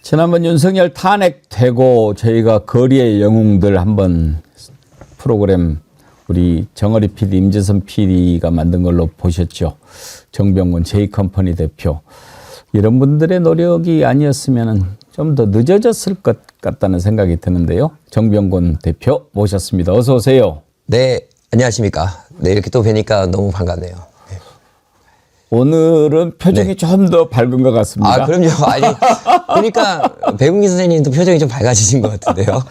지난번 윤석열 탄핵되고 저희가 거리의 영웅들 한번 프로그램 우리 정어리 PD, 임재선 PD가 만든 걸로 보셨죠. 정병곤 J컴퍼니 대표. 이런 분들의 노력이 아니었으면 좀 더 늦어졌을 것 같다는 생각이 드는데요. 정병곤 대표 모셨습니다. 어서 오세요. 네, 안녕하십니까. 네, 이렇게 또 뵈니까 너무 반갑네요. 네. 오늘은 표정이 좀 더 밝은 것 같습니다. 아, 그럼요. 아니, 그러니까 배국민 선생님도 표정이 좀 밝아지신 것 같은데요.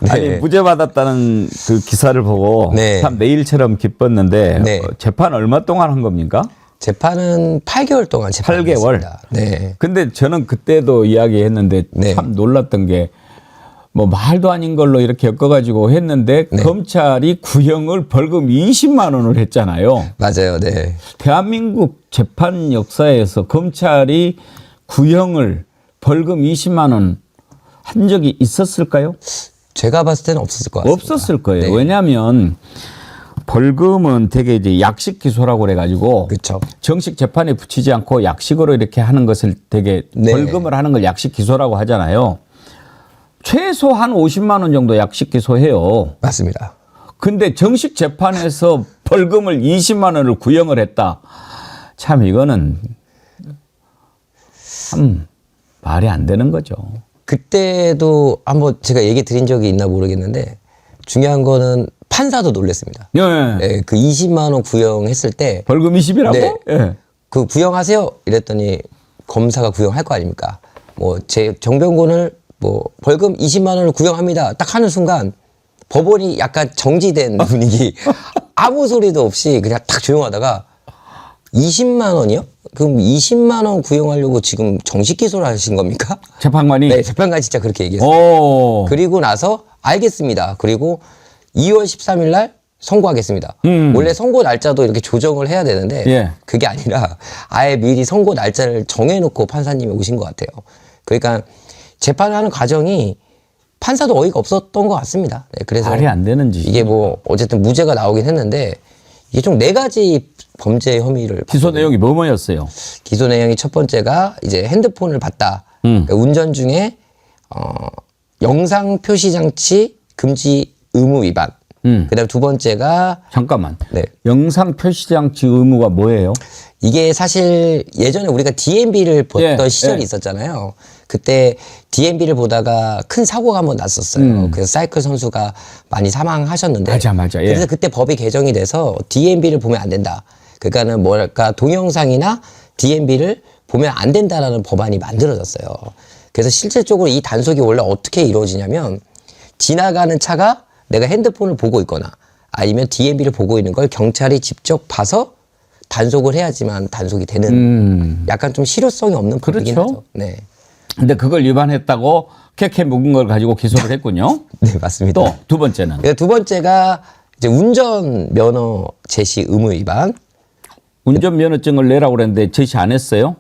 네. 아니, 무죄 받았다는 그 기사를 보고 네. 참 내일처럼 기뻤는데 네. 재판 얼마 동안 한 겁니까? 재판은 8개월 동안 재판을 8개월. 했습니다. 네. 근데 저는 그때도 이야기했는데 네. 참 놀랐던 게 뭐 말도 아닌 걸로 이렇게 엮어가지고 했는데 네. 검찰이 구형을 벌금 20만 원을 했잖아요. 맞아요. 네. 대한민국 재판 역사에서 검찰이 구형을 벌금 20만 원 한 적이 있었을까요? 제가 봤을 때는 없었을 것 같습니다. 없었을 거예요. 네. 왜냐하면 벌금은 되게 이제 약식 기소라고 그래가지고 그렇죠. 정식 재판에 붙이지 않고 약식으로 이렇게 하는 것을 되게 네. 벌금을 하는 걸 약식 기소라고 하잖아요. 최소한 50만 원 정도 약식 기소해요. 맞습니다. 근데 정식 재판에서 벌금을 20만 원을 구형을 했다. 참 이거는 참 말이 안 되는 거죠. 그때도 한번 제가 얘기 드린 적이 있나 모르겠는데 중요한 거는 판사도 놀랐습니다. 예. 네, 그 20만 원 구형했을 때 벌금 20이라고? 네. 예. 그 구형하세요 이랬더니 검사가 구형할 거 아닙니까? 뭐 제 정병곤을 뭐 벌금 20만 원을 구형합니다. 딱 하는 순간 법원이 약간 정지된 분위기, 아무 소리도 없이 그냥 딱 조용하다가 20만 원이요? 그럼 20만 원 구형하려고 지금 정식 기소를 하신 겁니까? 재판관이? 네, 재판관 진짜 그렇게 얘기했어요. 오. 그리고 나서 알겠습니다. 그리고 2월 13일 날 선고하겠습니다. 원래 선고 날짜도 이렇게 조정을 해야 되는데 예. 그게 아니라 아예 미리 선고 날짜를 정해놓고 판사님이 오신 것 같아요. 그러니까 재판을 하는 과정이 판사도 어이가 없었던 것 같습니다. 네, 그래서 말이 안 되는 짓이. 이게 뭐 어쨌든 무죄가 나오긴 했는데 이게 총 4가지 범죄 혐의를 기소 받거든요. 내용이 뭐였어요? 기소 내용이 첫 번째가 이제 핸드폰을 봤다. 그러니까 운전 중에 영상 표시 장치 금지 의무 위반. 그다음 두 번째가 잠깐만. 네. 영상 표시장치 의무가 뭐예요? 이게 사실 예전에 우리가 DMB를 보던 예, 시절이 예. 있었잖아요. 그때 DMB를 보다가 큰 사고가 한번 났었어요. 그래서 사이클 선수가 많이 사망하셨는데. 맞아. 예. 그래서 그때 법이 개정이 돼서 DMB를 보면 안 된다. 그러니까는 뭐랄까 동영상이나 DMB를 보면 안 된다라는 법안이 만들어졌어요. 그래서 실질적으로 이 단속이 원래 어떻게 이루어지냐면 지나가는 차가 내가 핸드폰을 보고 있거나 아니면 DMB를 보고 있는 걸 경찰이 직접 봐서 단속을 해야지만 단속이 되는 약간 좀 실효성이 없는 법이긴 그렇죠. 하죠. 네. 근데 그걸 위반했다고 캐캐 묵은 걸 가지고 기소를 했군요. 네, 맞습니다. 또 두 번째는 두 번째가 이제 운전 면허 제시 의무 위반. 운전면허증을 내라고 그랬는데 제시 안 했어요?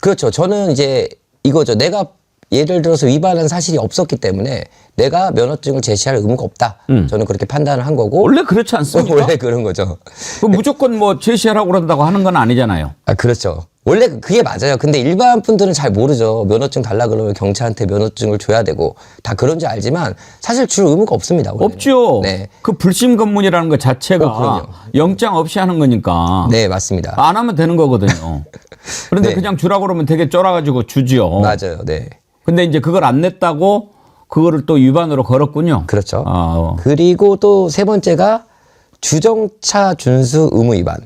그렇죠. 저는 이제 이거죠. 내가 예를 들어서 위반한 사실이 없었기 때문에 내가 면허증을 제시할 의무가 없다. 저는 그렇게 판단을 한 거고. 원래 그렇지 않습니까? 원래 그런 거죠. 그 무조건 뭐 제시하라고 그런다고 하는 건 아니잖아요. 아, 그렇죠. 원래 그게 맞아요. 근데 일반 분들은 잘 모르죠. 면허증 달라 그러면 경찰한테 면허증을 줘야 되고 다 그런 줄 알지만 사실 줄 의무가 없습니다. 원래는. 없죠. 네. 그 불심 검문이라는 것 자체가 그럼요. 영장 없이 하는 거니까 네, 맞습니다. 안 하면 되는 거거든요. 그런데 네. 그냥 주라고 그러면 되게 쫄아가지고 주지요. 맞아요. 네. 근데 이제 그걸 안 냈다고 그거를 또 위반으로 걸었군요. 그렇죠. 아, 그리고 또 세 번째가 주정차 준수 의무 위반.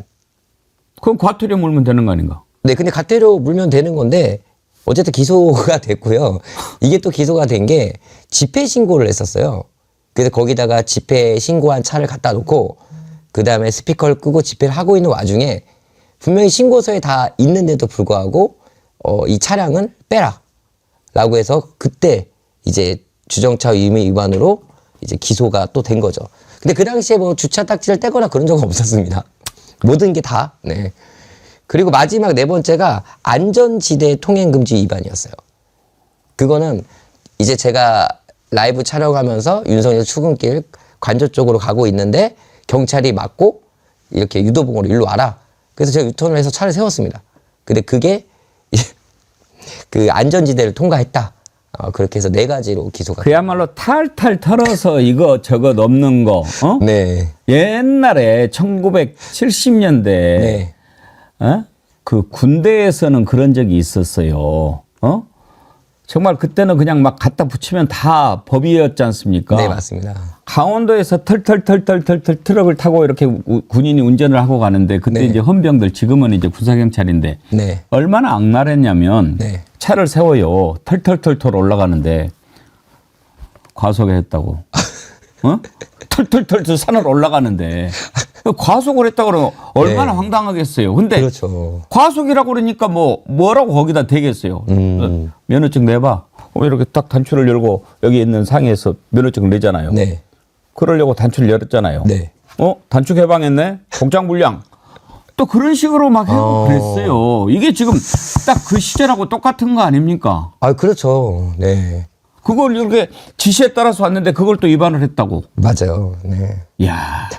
그럼 과태료 물면 되는 거 아닌가? 네, 근데 과태료 물면 되는 건데 어쨌든 기소가 됐고요. 이게 또 기소가 된 게 집회 신고를 했었어요. 그래서 거기다가 집회 신고한 차를 갖다 놓고 그 다음에 스피커를 끄고 집회를 하고 있는 와중에 분명히 신고서에 다 있는데도 불구하고 이 차량은 빼라라고 해서 그때 이제 주정차 의무 위반으로 이제 기소가 또 된 거죠. 근데 그 당시에 뭐 주차 딱지를 떼거나 그런 적은 없었습니다. 모든 게 다. 네. 그리고 마지막 네 번째가 안전지대 통행금지 위반이었어요. 그거는 이제 제가 라이브 촬영하면서 윤석열 출근길 관저 쪽으로 가고 있는데 경찰이 막고 이렇게 유도봉으로 일로 와라. 그래서 제가 유턴을 해서 차를 세웠습니다. 근데 그게 그 안전지대를 통과했다. 그렇게 해서 4가지로 기소가. 그야말로 탈탈 털어서 이거 저거 넘는 거. 네. 옛날에 1970년대 네. 그 군대에서는 그런 적이 있었어요. 정말 그때는 그냥 막 갖다 붙이면 다 법이었지 않습니까? 네, 맞습니다. 강원도에서 털털털털털 트럭을 타고 이렇게 군인이 운전을 하고 가는데 그때 네. 이제 헌병들 지금은 이제 군사경찰인데 네. 얼마나 악랄했냐면 네. 차를 세워요. 털털털털 올라가는데 과속을 했다고. 털털털 산을 올라가는데 과속을 했다 그러면 얼마나 네. 황당하겠어요. 근데 그렇죠. 과속이라고 그러니까 뭐라고 거기다 대겠어요. 면허증 내봐. 이렇게 딱 단추를 열고 여기 있는 상에서 면허증을 내잖아요. 네. 그러려고 단추를 열었잖아요. 네. 단축 해방했네. 공장 불량. 또 그런 식으로 막 하고 그랬어요. 이게 지금 딱 그 시절하고 똑같은 거 아닙니까? 그렇죠. 네. 그걸 이렇게 지시에 따라서 왔는데 그걸 또 위반을 했다고. 맞아요. 네. 이야.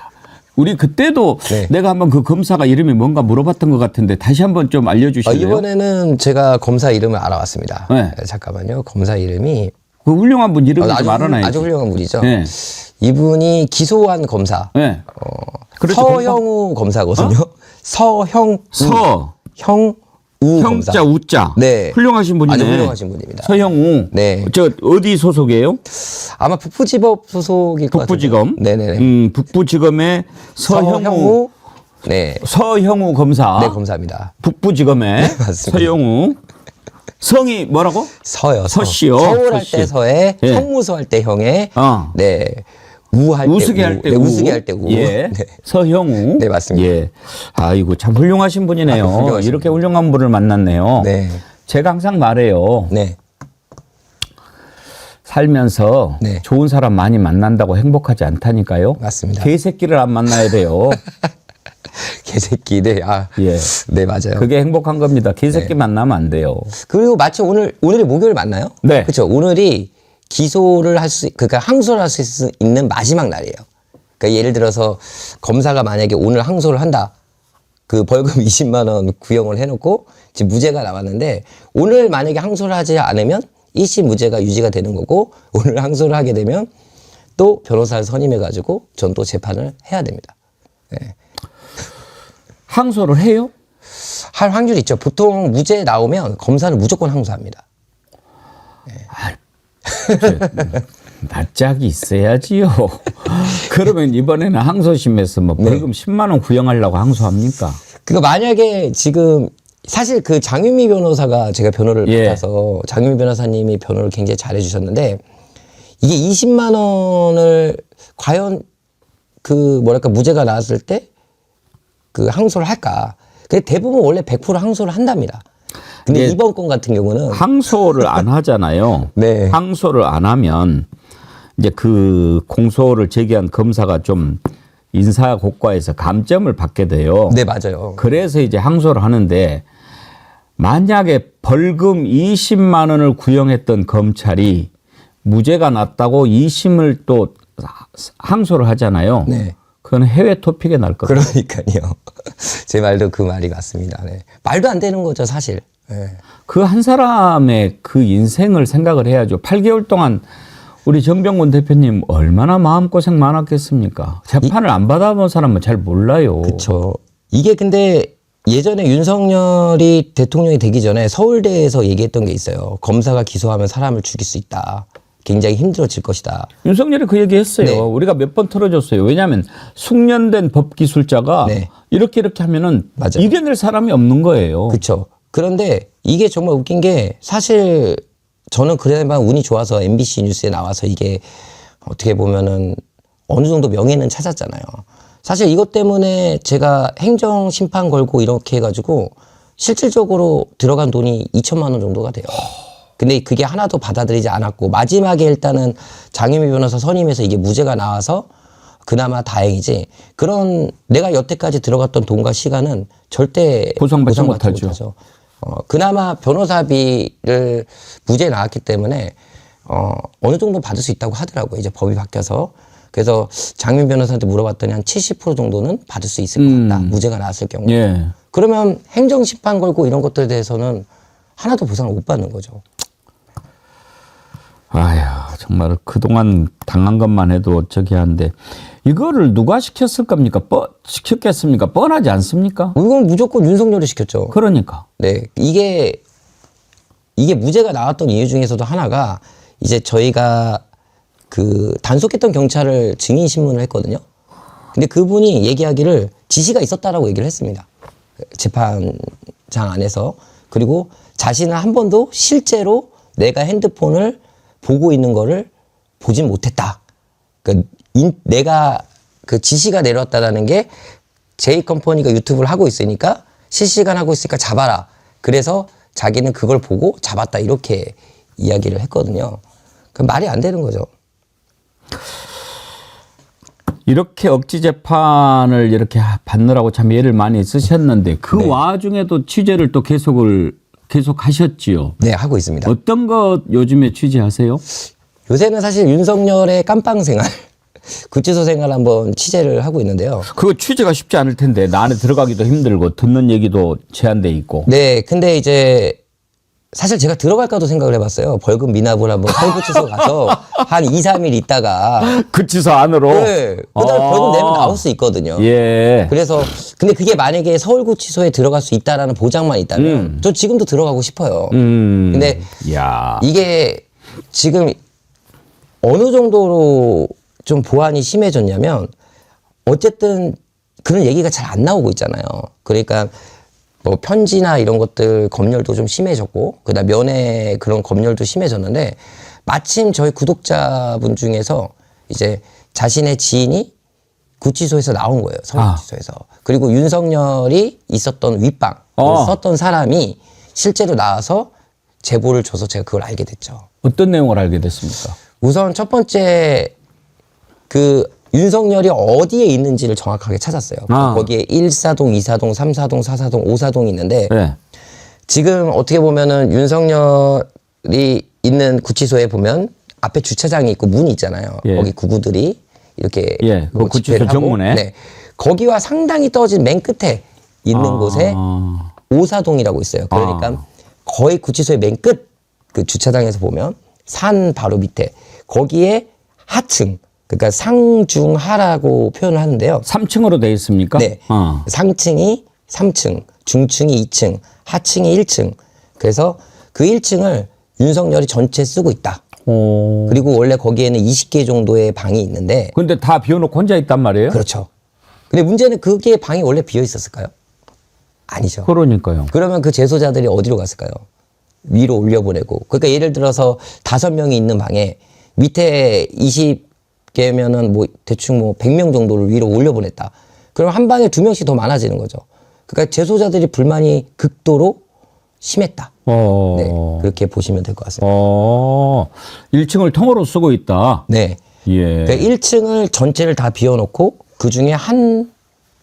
우리 그때도 네. 내가 한번 그 검사가 이름이 뭔가 물어봤던 것 같은데 다시 한번 좀 알려주실래요? 이번에는 제가 검사 이름을 알아왔습니다. 네. 잠깐만요. 검사 이름이 그 훌륭한 분 이름을 좀 알아놔야지. 아주 훌륭한 분이죠. 네. 이분이 기소한 검사. 네. 그렇죠. 서형우 검사거든요. 서형우. 형우 검사. 형자 우자. 네. 훌륭하신 분이네. 아주 훌륭하신 분입니다. 서형우. 네. 저 어디 소속이에요? 아마 북부지법 소속일 것 같아요. 북부지검. 네네네. 북부지검의 서형우. 네. 서형우 검사. 네, 검사입니다. 북부지검의 맞습니다. 서형우. 성이 뭐라고? 서요. 서씨요. 서울 할 서씨. 때 서에, 예. 형무소 할 때 형에, 어. 네. 우할 때 우스개 할 때 네, 우. 우스개 할 때 우. 예. 네. 서형우. 네, 맞습니다. 예. 아이고 참 훌륭하신 분이네요. 훌륭하신 이렇게 훌륭한 분을 만났네요. 네. 제가 항상 말해요. 네. 살면서 네. 좋은 사람 많이 만난다고 행복하지 않다니까요. 맞습니다. 개새끼를 안 만나야 돼요. 개새끼. 네. 예. 네, 맞아요. 그게 행복한 겁니다. 개새끼 만나면 안 돼요. 그리고 마치 오늘이 목요일 맞나요? 네. 그렇죠. 오늘이 기소를 그러니까 항소를 할 수 있는 마지막 날이에요. 그러니까 예를 들어서 검사가 만약에 오늘 항소를 한다. 그 벌금 20만 원 구형을 해놓고 지금 무죄가 나왔는데 오늘 만약에 항소를 하지 않으면 1심 무죄가 유지가 되는 거고 오늘 항소를 하게 되면 또 변호사를 선임해가지고 전 또 재판을 해야 됩니다. 네. 항소를 해요? 할 확률이 있죠. 보통 무죄 나오면 검사는 무조건 항소합니다. 낯짝이 있어야지요. 그러면 이번에는 항소심에서 뭐 벌금 10만 원 구형하려고 항소합니까? 그거 만약에 지금 사실 그 장유미 변호사가 제가 변호를 예. 받아서 장유미 변호사님이 변호를 굉장히 잘해 주셨는데 이게 20만 원을 과연 그 뭐랄까 무죄가 나왔을 때 그 항소를 할까? 근데 대부분 원래 100% 항소를 한답니다. 근데 예. 이번 건 같은 경우는 항소를 안 하잖아요. 네. 항소를 안 하면 이제 그 공소를 제기한 검사가 좀 인사고과에서 감점을 받게 돼요. 네, 맞아요. 그래서 이제 항소를 하는데 만약에 벌금 20만 원을 구형했던 검찰이 무죄가 났다고 2심을 또 항소를 하잖아요. 네. 그건 해외 토픽에 날 거예요. 그러니까요. 제 말도 그 말이 맞습니다. 네. 말도 안 되는 거죠, 사실. 네. 그 한 사람의 그 인생을 생각을 해야죠. 8개월 동안 우리 정병곤 대표님 얼마나 마음고생 많았겠습니까? 재판을 안 받아본 사람은 잘 몰라요. 그렇죠. 이게 근데 예전에 윤석열이 대통령이 되기 전에 서울대에서 얘기했던 게 있어요. 검사가 기소하면 사람을 죽일 수 있다. 굉장히 힘들어질 것이다. 윤석열이 그 얘기했어요. 네. 우리가 몇 번 털어줬어요. 왜냐하면 숙련된 법기술자가 네. 이렇게 하면은 맞아요. 이겨낼 사람이 없는 거예요. 그렇죠. 그런데 이게 정말 웃긴 게 사실 저는 그래만 운이 좋아서 MBC 뉴스에 나와서 이게 어떻게 보면은 어느 정도 명예는 찾았잖아요. 사실 이것 때문에 제가 행정 심판 걸고 이렇게 해가지고 실질적으로 들어간 돈이 2천만 원 정도가 돼요. 근데 그게 하나도 받아들이지 않았고 마지막에 일단은 장유미 변호사 선임해서 이게 무죄가 나와서 그나마 다행이지 그런 내가 여태까지 들어갔던 돈과 시간은 절대 보상받지 보상받지 못하죠. 못하죠. 그나마 변호사비를 무죄 나왔기 때문에 어느 정도 받을 수 있다고 하더라고요. 이제 법이 바뀌어서. 그래서 장유미 변호사한테 물어봤더니 한 70% 정도는 받을 수 있을 것 같다. 무죄가 나왔을 경우. 예. 그러면 행정심판 걸고 이런 것들에 대해서는 하나도 보상을 못 받는 거죠. 아휴, 정말 그동안 당한 것만 해도 저기 한데 이거를 누가 시켰을 겁니까? 시켰겠습니까? 뻔하지 않습니까? 이건 무조건 윤석열이 시켰죠. 그러니까. 네, 이게 무죄가 나왔던 이유 중에서도 하나가 이제 저희가 그 단속했던 경찰을 증인 신문을 했거든요. 근데 그분이 얘기하기를 지시가 있었다라고 얘기를 했습니다. 재판장 안에서. 그리고 자신은 한 번도 실제로 내가 핸드폰을 보고 있는 거를 보진 못했다. 그러니까 내가 그 지시가 내려왔다라는 게 J컴퍼니가 유튜브를 하고 있으니까 실시간 하고 있으니까 잡아라. 그래서 자기는 그걸 보고 잡았다. 이렇게 이야기를 했거든요. 그럼 말이 안 되는 거죠. 이렇게 억지 재판을 이렇게 받느라고 참 애를 많이 쓰셨는데 그 네. 와중에도 취재를 또 계속 하셨지요. 네, 하고 있습니다. 어떤 것 요즘에 취재하세요? 요새는 사실 윤석열의 깜빵 생활, 구치소 생활 한번 취재를 하고 있는데요. 그거 취재가 쉽지 않을 텐데 나 안에 들어가기도 힘들고 듣는 얘기도 제한돼 있고. 네, 근데 이제 사실 제가 들어갈까도 생각을 해봤어요. 벌금 미납을 한번 서울구치소 가서 한 2, 3일 있다가 구치소 안으로. 네, 그다음에 벌금 내면 나올 수 있거든요. 예. 그래서 근데 그게 만약에 서울구치소에 들어갈 수 있다라는 보장만 있다면 저 지금도 들어가고 싶어요. 근데 야. 이게 지금 어느 정도로 좀 보안이 심해졌냐면 어쨌든 그런 얘기가 잘 안 나오고 있잖아요. 그러니까 뭐 편지나 이런 것들 검열도 좀 심해졌고 그다음 면회 그런 검열도 심해졌는데 마침 저희 구독자분 중에서 이제 자신의 지인이 구치소에서 나온 거예요. 서울구치소에서. 그리고 윤석열이 있었던 윗방을 썼던 사람이 실제로 나와서 제보를 줘서 제가 그걸 알게 됐죠. 어떤 내용을 알게 됐습니까? 우선 첫 번째 그 윤석열이 어디에 있는지를 정확하게 찾았어요. 거기에 1사동, 2사동, 3사동, 4사동, 5사동이 있는데 네. 지금 어떻게 보면은 윤석열이 있는 구치소에 보면 앞에 주차장이 있고 문이 있잖아요. 예. 거기 구구들이 이렇게 예, 그 뭐 구치소 집회를 하고. 정문에. 네. 거기와 상당히 떨어진 맨 끝에 있는 곳에 5사동이라고 있어요. 그러니까 거의 구치소의 맨 끝 그 주차장에서 보면 산 바로 밑에 거기에 하층 그러니까 상중하라고 표현을 하는데요. 3층으로 돼 있습니까? 네. 상층이 3층, 중층이 2층, 하층이 1층. 그래서 그 1층을 윤석열이 전체 쓰고 있다. 그리고 원래 거기에는 20개 정도의 방이 있는데 근데 다 비워놓고 혼자 있단 말이에요? 그렇죠. 근데 문제는 그게 방이 원래 비어 있었을까요? 아니죠. 그러니까요. 그러면 그 재소자들이 어디로 갔을까요? 위로 올려보내고. 그러니까 예를 들어서 5명이 있는 방에 밑에 20개면은 뭐 대충 뭐 100명 정도를 위로 올려보냈다. 그럼 한 방에 2명씩 더 많아지는 거죠. 그러니까 재소자들이 불만이 극도로 심했다. 네, 그렇게 보시면 될 것 같습니다. 1층을 통으로 쓰고 있다. 네. 예. 그러니까 1층을 전체를 다 비워놓고 그 중에 한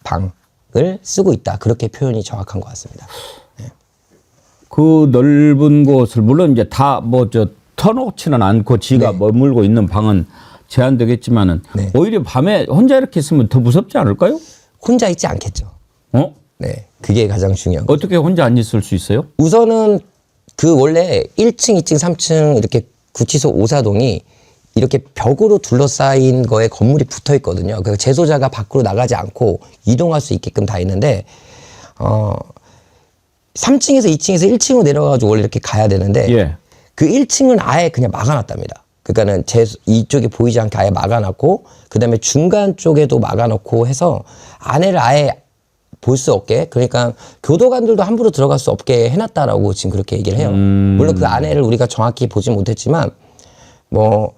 방을 쓰고 있다. 그렇게 표현이 정확한 것 같습니다. 그 넓은 곳을 물론 이제 다 뭐 저 터놓지는 않고 지가 네. 머물고 있는 방은 제한되겠지만은 네. 오히려 밤에 혼자 이렇게 있으면 더 무섭지 않을까요? 혼자 있지 않겠죠. 네. 그게 가장 중요한 거죠. 어떻게 혼자 안 있을 수 있어요? 우선은 그 원래 1층, 2층, 3층 이렇게 구치소 5사동이 이렇게 벽으로 둘러싸인 거에 건물이 붙어 있거든요. 그래서 재소자가 밖으로 나가지 않고 이동할 수 있게끔 다 있는데 3층에서 2층에서 1층으로 내려가지고 원래 이렇게 가야 되는데 예. 그 1층은 아예 그냥 막아놨답니다. 그러니까는 이쪽이 보이지 않게 아예 막아놨고 그다음에 중간 쪽에도 막아놓고 해서 안에를 아예 볼 수 없게 그러니까 교도관들도 함부로 들어갈 수 없게 해놨다라고 지금 그렇게 얘기를 해요. 물론 그 안에를 우리가 정확히 보지 못했지만 뭐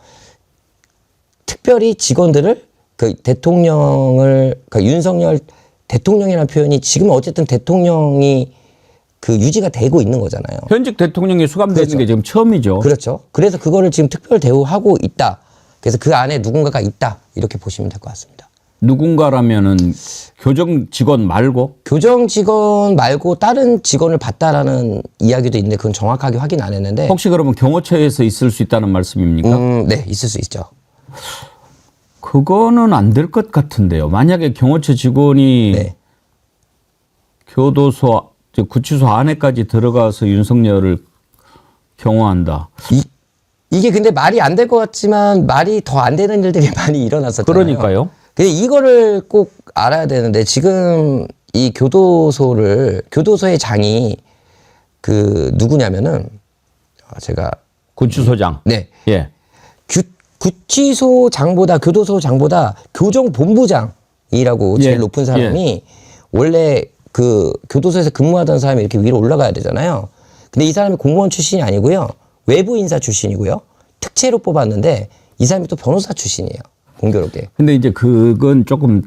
특별히 직원들을 그 대통령을 그 윤석열 대통령이라는 표현이 지금 어쨌든 대통령이 그 유지가 되고 있는 거잖아요. 현직 대통령이 수감되는 그렇죠. 게 지금 처음이죠. 그렇죠. 그래서 그거를 지금 특별 대우하고 있다. 그래서 그 안에 누군가가 있다. 이렇게 보시면 될 것 같습니다. 누군가라면은 교정 직원 말고 교정 직원 말고 다른 직원을 봤다라는 이야기도 있는데 그건 정확하게 확인 안 했는데 혹시 그러면 경호처에서 있을 수 있다는 말씀입니까? 네, 있을 수 있죠. 그거는 안 될 것 같은데요. 만약에 경호처 직원이 네. 교도소 저 구치소 안에까지 들어가서 윤석열을 경호한다. 이게 근데 말이 안 될 것 같지만 말이 더 안 되는 일들이 많이 일어났었잖아요. 그러니까요. 근데 이거를 꼭 알아야 되는데 지금 이 교도소의 장이 그 누구냐면은 제가 구치소장. 네 예. 구치소 장보다 교도소 장보다 교정본부장이라고 제일 예, 높은 사람이 원래 그 교도소에서 근무하던 사람이 이렇게 위로 올라가야 되잖아요. 근데 이 사람이 공무원 출신이 아니고요. 외부 인사 출신이고요. 특채로 뽑았는데 이 사람이 또 변호사 출신이에요. 공교롭게. 근데 이제 그건 조금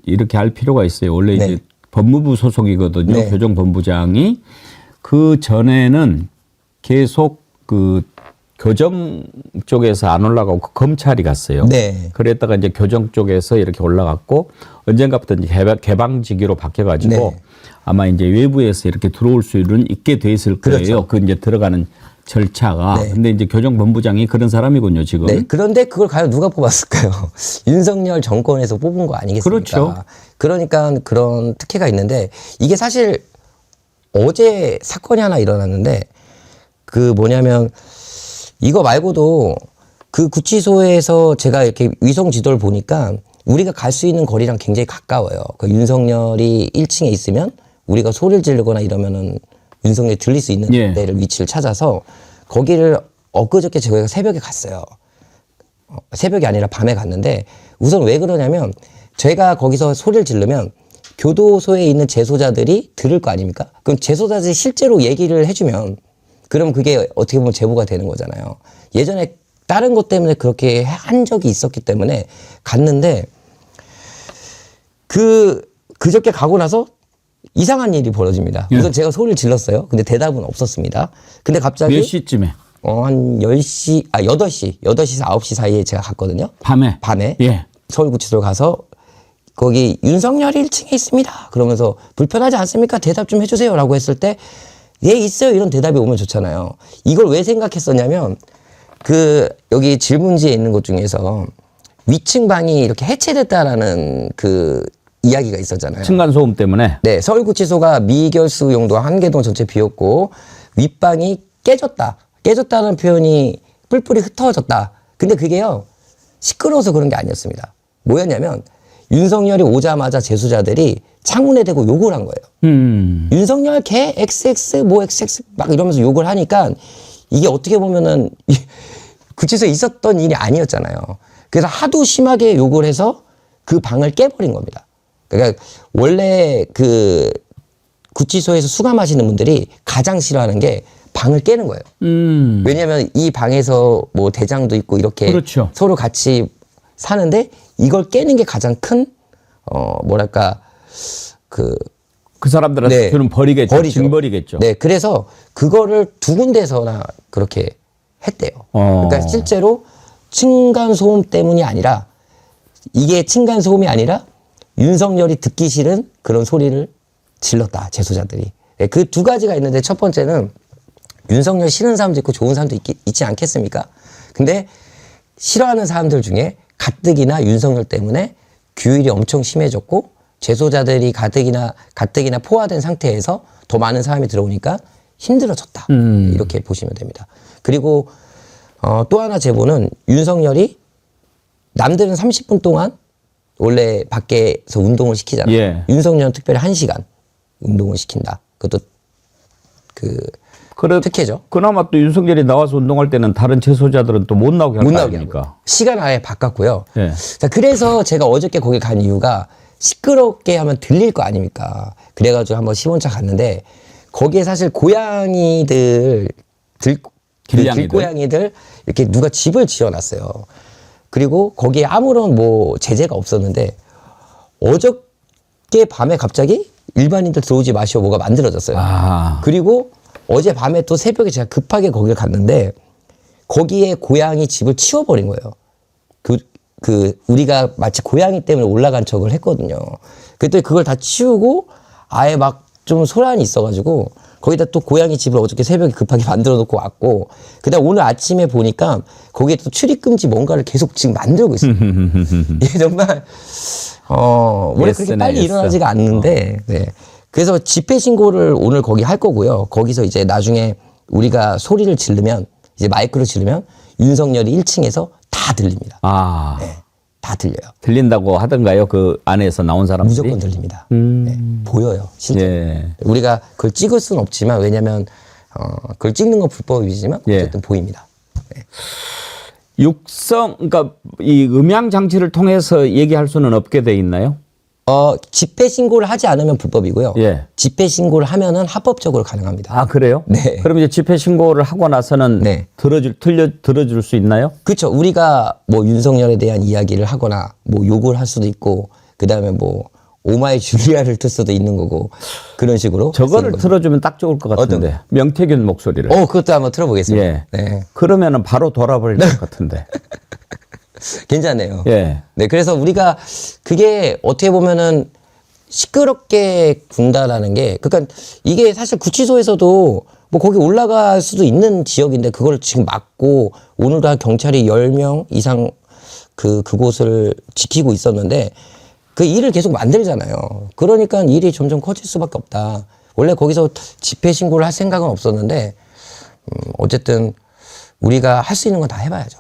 이렇게 할 필요가 있어요. 원래 네. 이제 법무부 소속이거든요. 네. 교정본부장이 그 전에는 계속 그 교정 쪽에서 안 올라가고 검찰이 갔어요. 네. 그랬다가 이제 교정 쪽에서 이렇게 올라갔고 언젠가부터 이제 개방직위로 바뀌어가지고 네. 아마 이제 외부에서 이렇게 들어올 수는 있게 돼 있을 거예요. 그렇죠. 그 이제 들어가는 절차가. 네. 근데 이제 교정본부장이 그런 사람이군요, 지금. 네. 그런데 그걸 과연 누가 뽑았을까요? 윤석열 정권에서 뽑은 거 아니겠습니까? 그렇죠. 그러니까 그런 특혜가 있는데 이게 사실 어제 사건이 하나 일어났는데 그 뭐냐면 이거 말고도 그 구치소에서 제가 이렇게 위성 지도를 보니까 우리가 갈 수 있는 거리랑 굉장히 가까워요. 그 윤석열이 1층에 있으면 우리가 소리를 지르거나 이러면은 윤석열이 들릴 수 있는 예. 데를 위치를 찾아서 거기를 엊그저께 저희가 새벽에 갔어요. 새벽이 아니라 밤에 갔는데 우선 왜 그러냐면 저희가 거기서 소리를 지르면 교도소에 있는 재소자들이 들을 거 아닙니까? 그럼 재소자들이 실제로 얘기를 해주면 그럼 그게 어떻게 보면 제보가 되는 거잖아요. 예전에 다른 것 때문에 그렇게 한 적이 있었기 때문에 갔는데 그저께 가고 나서 이상한 일이 벌어집니다. 예. 우선 제가 소리를 질렀어요. 근데 대답은 없었습니다. 근데 갑자기 몇 시쯤에? 한 8시에서 9시 사이에 제가 갔거든요. 밤에? 예. 서울구치소를 가서 거기 윤석열이 1층에 있습니다. 그러면서 불편하지 않습니까? 대답 좀 해주세요. 라고 했을 때 예, 있어요. 이런 대답이 오면 좋잖아요. 이걸 왜 생각했었냐면 여기 질문지에 있는 것 중에서 위층 방이 이렇게 해체됐다라는 그 이야기가 있었잖아요. 층간소음 때문에? 네, 서울구치소가 미결수 용도와 한계동 전체 비었고 윗방이 깨졌다. 깨졌다는 표현이 뿔뿔이 흩어졌다. 근데 그게요, 시끄러워서 그런 게 아니었습니다. 뭐였냐면 윤석열이 오자마자 재수자들이 창문에 대고 욕을 한 거예요. 윤석열 개 XX 뭐 XX 막 이러면서 욕을 하니까 이게 어떻게 보면은 구치소에 있었던 일이 아니었잖아요. 그래서 하도 심하게 욕을 해서 그 방을 깨버린 겁니다. 그러니까 원래 그 구치소에서 수감하시는 분들이 가장 싫어하는 게 방을 깨는 거예요. 왜냐하면 이 방에서 뭐 대장도 있고 이렇게 그렇죠. 서로 같이 사는데 이걸 깨는 게 가장 큰 뭐랄까 그 사람들한테 네. 그는 버리겠죠. 버리죠. 징벌이겠죠. 네, 그래서 그거를 두 군데서나 그렇게 했대요. 그러니까 실제로 층간 소음 때문이 아니라 이게 층간 소음이 아니라 윤석열이 듣기 싫은 그런 소리를 질렀다, 재소자들이. 네, 그 두 가지가 있는데 첫 번째는 윤석열 싫은 사람도 있고 좋은 사람도 있지 않겠습니까? 근데 싫어하는 사람들 중에 가뜩이나 윤석열 때문에 규율이 엄청 심해졌고 재소자들이 가뜩이나 포화된 상태에서 더 많은 사람이 들어오니까 힘들어졌다. 이렇게 보시면 됩니다. 그리고 또 하나 제보는 윤석열이 남들은 30분 동안 원래 밖에서 운동을 시키잖아요. 예. 윤석열은 특별히 1시간 운동을 시킨다. 그것도 특혜죠. 그나마 또 윤석열이 나와서 운동할 때는 다른 재소자들은 또 못 나오게 할 못 거 나오게 아닙니까? 하고요. 시간 아예 바꿨고요. 예. 자, 그래서 제가 어저께 거기 간 이유가 시끄럽게 하면 들릴 거 아닙니까? 그래가지고 한번 시원차 갔는데 거기에 사실 고양이들 길고양이들 이렇게 누가 집을 지어놨어요. 그리고 거기에 아무런 뭐 제재가 없었는데 어저께 밤에 갑자기 일반인들 들어오지 마시오 뭐가 만들어졌어요. 아. 그리고 어제 밤에 또 새벽에 제가 급하게 거기를 갔는데 거기에 고양이 집을 치워버린 거예요. 우리가 마치 고양이 때문에 올라간 척을 했거든요. 그때 그걸 다 치우고 아예 막 좀 소란이 있어가지고 거기다 또 고양이 집을 어저께 새벽에 급하게 만들어 놓고 왔고 그다음 오늘 아침에 보니까 거기에 또 출입금지 뭔가를 계속 지금 만들고 있어요. 이게 정말 원래 그렇게 빨리 일어나지가 않는데 네. 그래서 집회 신고를 오늘 거기 할 거고요. 거기서 이제 나중에 우리가 소리를 지르면 이제 마이크로 지르면 윤석열이 1층에서 다 들립니다. 아. 네, 다 들려요. 들린다고 하던가요? 그 안에서 나온 사람들이? 무조건 들립니다. 네, 보여요. 실제. 예. 우리가 그걸 찍을 수는 없지만 왜냐하면 그걸 찍는 건 불법이지만 예. 어쨌든 보입니다. 네. 육성, 그러니까 이 음향 장치를 통해서 얘기할 수는 없게 돼 있나요? 집회 신고를 하지 않으면 불법이고요. 예. 집회 신고를 하면은 합법적으로 가능합니다. 아, 그래요? 네. 그럼 이제 집회 신고를 하고 나서는 네. 들어줄 수 있나요? 그렇죠. 우리가 뭐 윤석열에 대한 이야기를 하거나 뭐 욕을 할 수도 있고 그다음에 뭐 오마이 줄리아를 틀 수도 있는 거고 그런 식으로 저거를 쓰는 거죠. 틀어주면 딱 좋을 것 같은데. 명태균 목소리를. 그것도 한번 틀어보겠습니다. 예. 네. 그러면은 바로 돌아버릴 것 같은데. 괜찮네요. 예. 네, 그래서 우리가 그게 어떻게 보면은 시끄럽게 군다라는 게, 그러니까 이게 사실 구치소에서도 뭐 거기 올라갈 수도 있는 지역인데 그걸 지금 막고 오늘도 경찰이 10명 이상 그곳을 지키고 있었는데 그 일을 계속 만들잖아요. 그러니까 일이 점점 커질 수밖에 없다. 원래 거기서 집회 신고를 할 생각은 없었는데 어쨌든 우리가 할 수 있는 건 다 해봐야죠.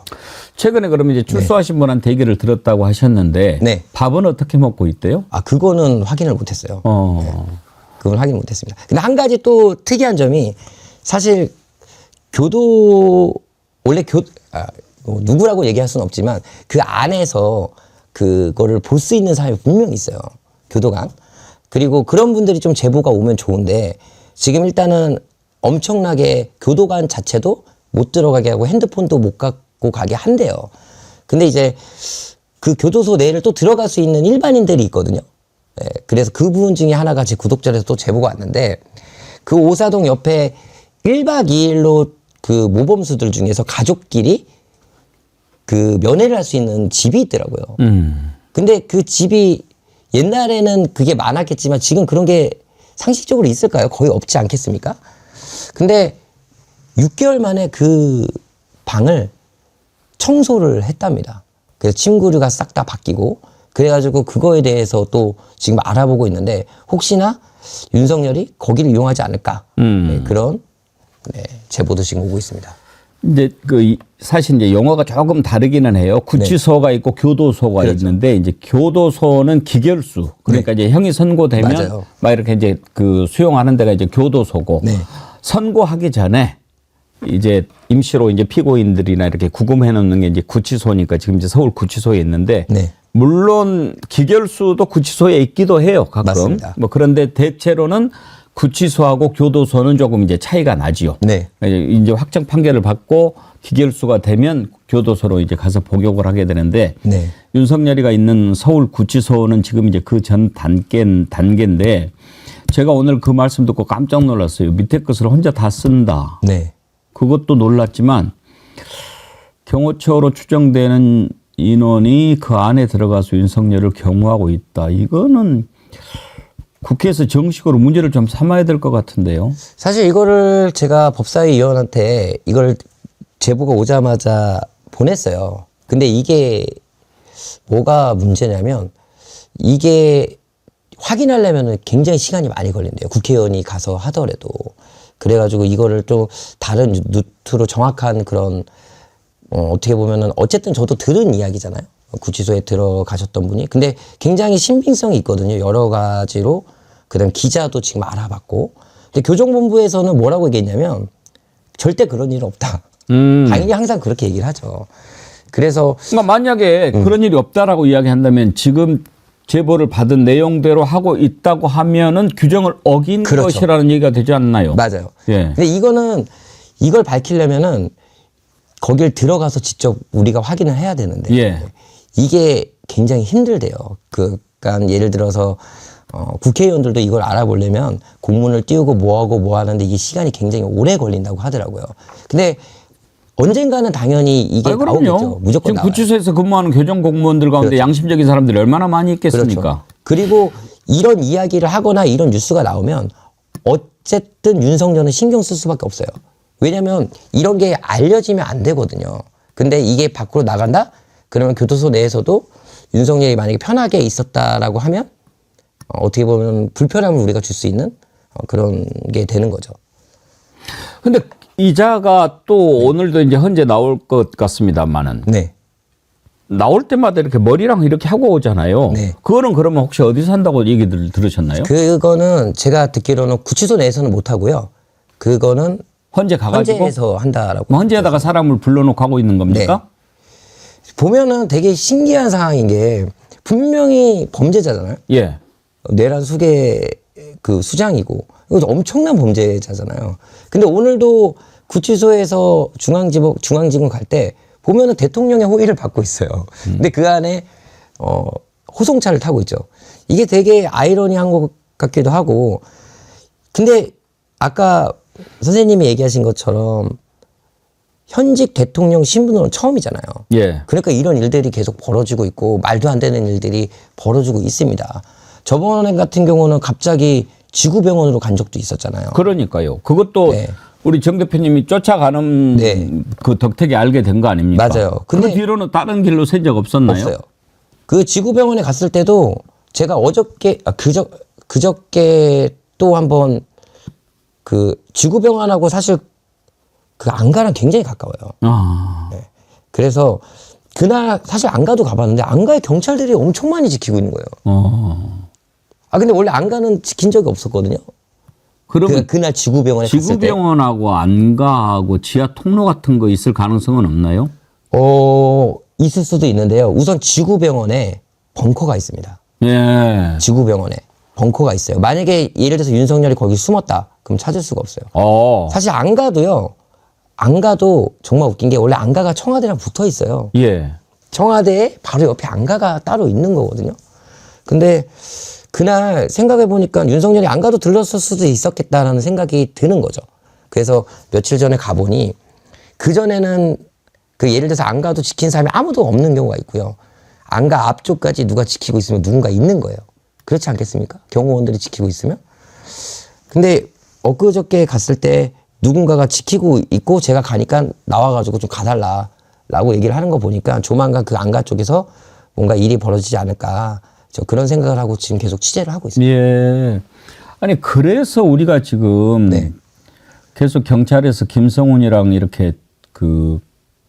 최근에 그러면 이제 출소하신 분한테 얘기를 들었다고 하셨는데 네. 밥은 어떻게 먹고 있대요? 그거는 확인을 못했어요. 그건 확인 못했습니다. 근데 한 가지 또 특이한 점이 사실 원래 뭐 누구라고 얘기할 수는 없지만 그 안에서 그거를 볼 수 있는 사람이 분명히 있어요. 교도관. 그리고 그런 분들이 좀 제보가 오면 좋은데 지금 엄청나게 교도관 자체도 못 들어가게 하고 핸드폰도 못 갖고 가게 한대요. 근데 이제 그 교도소 내를 또 들어갈 수 있는 일반인들이 있거든요. 네, 그래서 그 부분 중에 하나가 제 구독자에서 또 제보가 왔는데 그 오사동 옆에 1박 2일로 그 모범수들 중에서 가족끼리 그 면회를 할 수 있는 집이 있더라고요. 근데 그 집이 옛날에는 그게 많았겠지만 지금 그런 게 상식적으로 있을까요? 거의 없지 않겠습니까? 근데 6개월 만에 그 방을 청소를 했답니다. 그래서 침구류가 싹 다 바뀌고 그래가지고 그거에 대해서 또 지금 알아보고 있는데 혹시나 윤석열이 거기를 이용하지 않을까 네, 그런 제보도 지금 오고 있습니다. 이제 사실 이제 용어가 조금 다르기는 해요. 구치소가 있고 교도소가 그렇죠. 있는데 이제 교도소는 기결수 그러니까 이제 형이 선고되면 맞아요. 막 이렇게 이제 수용하는 데가 이제 교도소고 네. 선고하기 전에 이제 임시로 이제 피고인들이나 이렇게 구금해 놓는 게 이제 구치소니까 지금 이제 서울 구치소에 있는데 네. 물론 기결수도 구치소에 있기도 해요. 가끔. 맞습니다. 뭐 그런데 대체로는 구치소하고 교도소는 조금 이제 차이가 나지요. 네. 이제 확정 판결을 받고 기결수가 되면 교도소로 이제 가서 복역을 하게 되는데 네. 윤석열이가 있는 서울 구치소는 지금 이제 그 전 단계인데 제가 오늘 그 말씀 듣고 깜짝 놀랐어요. 밑에 것을 혼자 다 쓴다. 네. 그것도 놀랐지만 경호처로 추정되는 인원이 그 안에 들어가서 윤석열을 경호하고 있다. 이거는 국회에서 정식으로 문제를 좀 삼아야 될 것 같은데요. 사실 이거를 제가 법사위원한테 이걸 제보가 오자마자 보냈어요. 근데 이게 뭐가 문제냐면 이게 확인하려면 굉장히 시간이 많이 걸린대요. 국회의원이 가서 하더라도. 그래가지고 이거를 좀 다른 루트로 정확한 그런 어떻게 보면은 어쨌든 저도 들은 이야기잖아요. 구치소에 들어가셨던 분이. 근데 굉장히 신빙성이 있거든요. 여러 가지로. 그다음 기자도 지금 알아봤고. 근데 교정본부에서는 뭐라고 얘기했냐면 절대 그런 일은 없다. 당연히 항상 그렇게 얘기를 하죠. 그래서 그러니까 만약에 그런 일이 없다라고 이야기한다면 지금 제보를 받은 내용대로 하고 있다고 하면은 규정을 어긴 그렇죠. 것이라는 얘기가 되지 않나요? 맞아요. 예. 근데 이걸 밝히려면은 거길 들어가서 직접 우리가 확인을 해야 되는데 예. 이게 굉장히 힘들대요. 그러니까 예를 들어서 국회의원들도 이걸 알아보려면 공문을 띄우고 뭐 하는데 이게 시간이 굉장히 오래 걸린다고 하더라고요. 근데 언젠가는 당연히 이게 나오겠죠. 무조건 지금 나와요. 구치소에서 근무하는 교정 공무원들 가운데 그렇죠. 양심적인 사람들이 얼마나 많이 있겠습니까? 그렇죠. 그리고 이런 이야기를 하거나 이런 뉴스가 나오면 어쨌든 윤석열은 신경 쓸 수밖에 없어요. 왜냐하면 이런 게 알려지면 안 되거든요. 근데 이게 밖으로 나간다? 그러면 교도소 내에서도 윤석열이 만약에 편하게 있었다라고 하면 어떻게 보면 불편함을 우리가 줄 수 있는 그런 게 되는 거죠. 근데 이자가 또 오늘도 이제 현재 나올 것 같습니다만은 네. 나올 때마다 이렇게 머리랑 이렇게 하고 오잖아요. 네. 그거는 그러면 혹시 어디서 한다고 얘기들 들으셨나요? 그거는 제가 듣기로는 구치소 내에서는 못 하고요. 그거는 헌재 가가지고 헌재에서 한다라고. 뭐 헌재에다가 사람을 불러놓고 하고 있는 겁니까? 보면은 되게 신기한 상황인 게 분명히 범죄자잖아요. 예. 내란 수계 그 수장이고 이거 엄청난 범죄자잖아요. 근데 오늘도 구치소에서 중앙지검 갈 때 보면은 대통령의 호의를 받고 있어요. 근데 그 안에 호송차를 타고 있죠. 이게 되게 아이러니한 것 같기도 하고. 근데 아까 선생님이 얘기하신 것처럼 현직 대통령 신분으로는 처음이잖아요. 예. 그러니까 이런 일들이 계속 벌어지고 있고 말도 안 되는 일들이 벌어지고 있습니다. 저번에 같은 경우는 갑자기 지구병원으로 간 적도 있었잖아요. 그러니까요. 그것도 네. 우리 정 대표님이 쫓아가는 네. 그 덕택에 알게 된 거 아닙니까? 맞아요. 그 근데 뒤로는 다른 길로 새 적 없었나요? 없어요. 그 지구병원에 갔을 때도 제가 그저께 또 한번 그 지구병원하고 사실 그 안가랑 굉장히 가까워요. 아. 네. 그래서 그날 사실 안가도 가봤는데 안가에 경찰들이 엄청 많이 지키고 있는 거예요. 근데 원래 안가는 지킨 적이 없었거든요. 그러면 그날 지구병원에 갔을 때. 지구병원하고 안가하고 지하 통로 같은 거 있을 가능성은 없나요? 있을 수도 있는데요. 우선 지구병원에 벙커가 있습니다. 예. 지구병원에 벙커가 있어요. 만약에 예를 들어서 윤석열이 거기 숨었다. 그럼 찾을 수가 없어요. 사실 안가도 정말 웃긴 게 원래 안가가 청와대랑 붙어 있어요. 예. 청와대에 바로 옆에 안가가 따로 있는 거거든요. 근데 그날 생각해 보니까 윤석열이 안가도 들렀을 수도 있었겠다라는 생각이 드는 거죠. 그래서 며칠 전에 가보니 그전에는 그 예를 들어서 안가도 지킨 사람이 아무도 없는 경우가 있고요. 안가 앞쪽까지 누가 지키고 있으면 누군가 있는 거예요. 그렇지 않겠습니까? 경호원들이 지키고 있으면. 근데 엊그저께 갔을 때 누군가가 지키고 있고 제가 가니까 나와가지고 좀 가달라라고 얘기를 하는 거 보니까 조만간 그 안가 쪽에서 뭔가 일이 벌어지지 않을까. 저 그런 생각을 하고 지금 계속 취재를 하고 있습니다. 예. 아니 그래서 우리가 지금 네. 계속 경찰에서 김성훈이랑 이렇게 그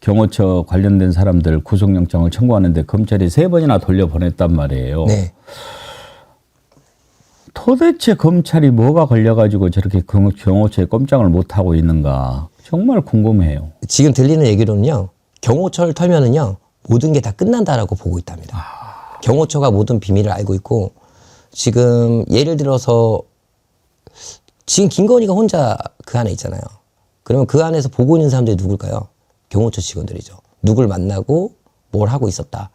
경호처 관련된 사람들 구속영장을 청구하는데 검찰이 3번이나 돌려보냈단 말이에요. 네. 도대체 검찰이 뭐가 걸려가지고 저렇게 경호처에 꼼짝을 못하고 있는가 정말 궁금해요. 지금 들리는 얘기로는요. 경호처를 털면은요. 모든 게 다 끝난다라고 보고 있답니다. 경호처가 모든 비밀을 알고 있고 지금 예를 들어서 지금 김건희가 혼자 그 안에 있잖아요. 그러면 그 안에서 보고 있는 사람들이 누굴까요? 경호처 직원들이죠. 누굴 만나고 뭘 하고 있었다.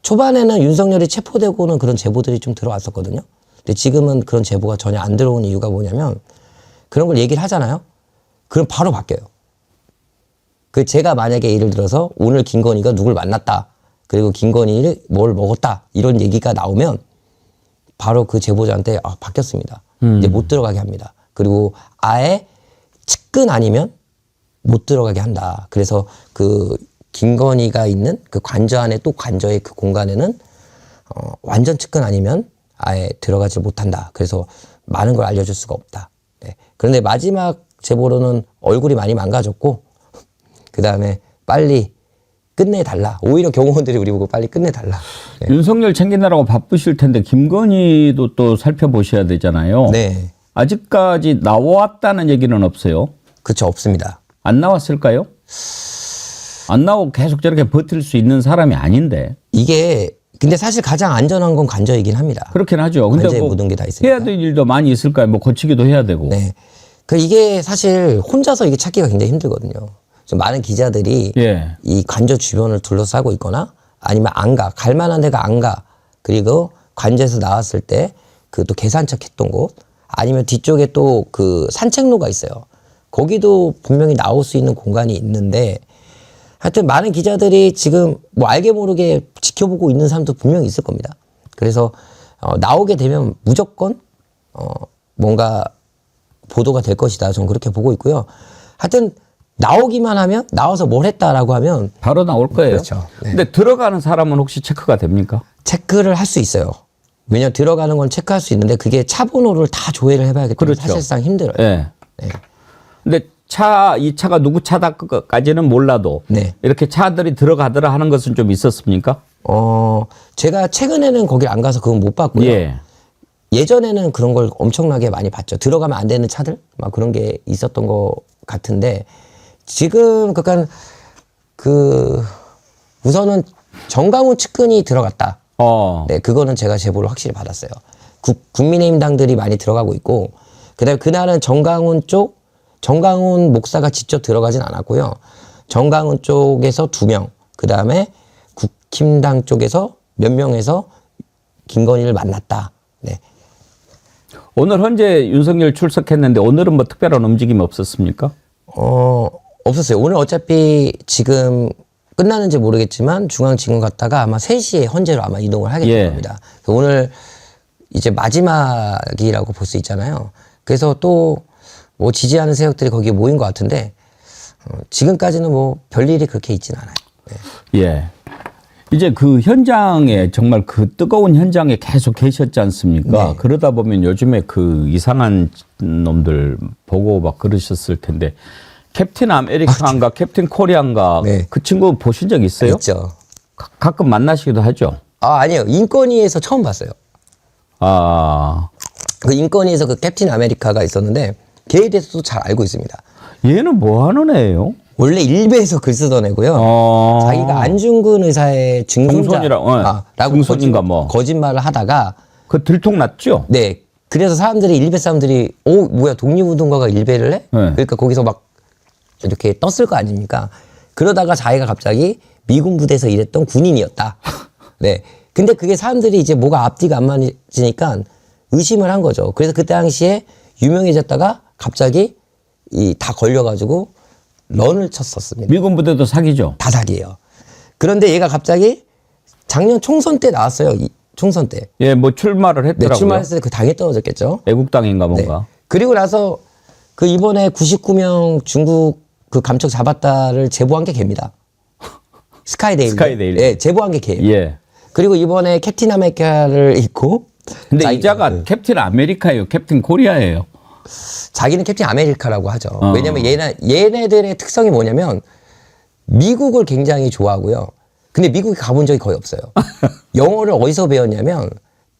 초반에는 윤석열이 체포되고는 그런 제보들이 좀 들어왔었거든요. 근데 지금은 그런 제보가 전혀 안 들어오는 이유가 뭐냐면 그런 걸 얘기를 하잖아요. 그럼 바로 바뀌어요. 그 제가 만약에 예를 들어서 오늘 김건희가 누굴 만났다. 그리고 김건희를 뭘 먹었다. 이런 얘기가 나오면 바로 그 제보자한테 바뀌었습니다. 이제 못 들어가게 합니다. 그리고 아예 측근 아니면 못 들어가게 한다. 그래서 그 김건희가 있는 그 관저 안에 또 관저의 그 공간에는 완전 측근 아니면 아예 들어가지 못한다. 그래서 많은 걸 알려줄 수가 없다. 네. 그런데 마지막 제보로는 얼굴이 많이 망가졌고 그 다음에 빨리 끝내달라. 오히려 경호원들이 우리 보고 빨리 끝내달라. 네. 윤석열 챙기느라고 바쁘실 텐데 김건희도 또 살펴보셔야 되잖아요. 네. 아직까지 나왔다는 얘기는 없어요. 그렇죠. 없습니다. 안 나왔을까요? 안 나오고 계속 저렇게 버틸 수 있는 사람이 아닌데. 이게 근데 사실 가장 안전한 건 관저이긴 합니다. 그렇긴 하죠. 근데 관저에 뭐 모든 게 다 있으니까. 해야 될 일도 많이 있을 거예요. 뭐 고치기도 해야 되고. 네. 그 이게 사실 혼자서 이게 찾기가 굉장히 힘들거든요. 좀 많은 기자들이 예. 이 관저 주변을 둘러싸고 있거나 아니면 안 가. 갈 만한 데가 안 가. 그리고 관저에서 나왔을 때 그 또 계산척 했던 곳 아니면 뒤쪽에 또 그 산책로가 있어요. 거기도 분명히 나올 수 있는 공간이 있는데 하여튼 많은 기자들이 지금 뭐 알게 모르게 지켜보고 있는 사람도 분명히 있을 겁니다. 그래서 나오게 되면 무조건 뭔가 보도가 될 것이다. 저는 그렇게 보고 있고요. 하여튼 나오기만 하면 나와서 뭘 했다라고 하면 바로 나올 거예요. 그렇죠. 네. 근데 들어가는 사람은 혹시 체크가 됩니까? 체크를 할 수 있어요. 왜냐 들어가는 건 체크할 수 있는데 그게 차 번호를 다 조회를 해봐야기 때문에 그렇죠. 사실상 힘들어요. 예. 네. 근데 이 차가 누구 차다까지는 몰라도 네. 이렇게 차들이 들어가더라 하는 것은 좀 있었습니까? 제가 최근에는 거길 안 가서 그건 못 봤고요. 예. 예전에는 그런 걸 엄청나게 많이 봤죠. 들어가면 안 되는 차들 막 그런 게 있었던 것 같은데 지금 그러니까 우선은 정강훈 측근이 들어갔다. 네, 그거는 제가 제보를 확실히 받았어요. 국민의힘 당들이 많이 들어가고 있고 그다음에 그날은 정강훈 목사가 직접 들어가진 않았고요. 정강훈 쪽에서 2명, 그다음에 국힘당 쪽에서 몇 명에서 김건희를 만났다. 네. 오늘 현재 윤석열 출석했는데 오늘은 뭐 특별한 움직임 없었습니까? 없었어요. 오늘 어차피 지금 끝나는지 모르겠지만 중앙지검 갔다가 아마 3시에 헌재로 아마 이동을 하게 될 예. 겁니다. 오늘 이제 마지막이라고 볼 수 있잖아요. 그래서 또 뭐 지지하는 세력들이 거기에 모인 것 같은데 지금까지는 뭐 별일이 그렇게 있지는 않아요. 네. 예. 이제 그 현장에 정말 그 뜨거운 현장에 계속 계셨지 않습니까? 네. 그러다 보면 요즘에 그 이상한 놈들 보고 막 그러셨을 텐데 캡틴 아메리칸가 캡틴 코리안가 네. 그 친구 보신 적 있어요? 있죠. 가끔 만나시기도 하죠. 아니요. 인권위에서 처음 봤어요. 그 인권위에서 그 캡틴 아메리카가 있었는데 걔에 대해서도 잘 알고 있습니다. 얘는 뭐 하는 애예요? 원래 일베에서 글 쓰던 애고요. 자기가 안중근 의사의 증손자라고 증손인가 뭐. 거짓말을 하다가 그 들통났죠? 네. 그래서 사람들이 일베 사람들이 뭐야 독립운동가가 일베를 해? 네. 그러니까 거기서 막 이렇게 떴을 거 아닙니까? 그러다가 자기가 갑자기 미군 부대에서 일했던 군인이었다. 네. 근데 그게 사람들이 이제 뭐가 앞뒤가 안 맞으니까 의심을 한 거죠. 그래서 그때 당시에 유명해졌다가 갑자기 다 걸려가지고 런을 쳤었습니다. 미군 부대도 사기죠? 다 사기예요. 그런데 얘가 갑자기 작년 총선 때 나왔어요. 총선 때. 예, 뭐 출마를 네, 했더라고요. 출마했을 때 그 당에 떨어졌겠죠. 애국당인가 네. 뭔가. 그리고 나서 그 이번에 99명 중국 그 감청 잡았다를 제보한 게 걔입니다. 스카이데일리. 스카이데일리. 네, 제보한 게 걔예요. 예. 그리고 이번에 캡틴 아메리카를 잊고 근데 이자가 캡틴 아메리카예요? 캡틴 코리아예요? 자기는 캡틴 아메리카라고 하죠. 왜냐면 얘네들의 특성이 뭐냐면 미국을 굉장히 좋아하고요. 근데 미국에 가본 적이 거의 없어요. 영어를 어디서 배웠냐면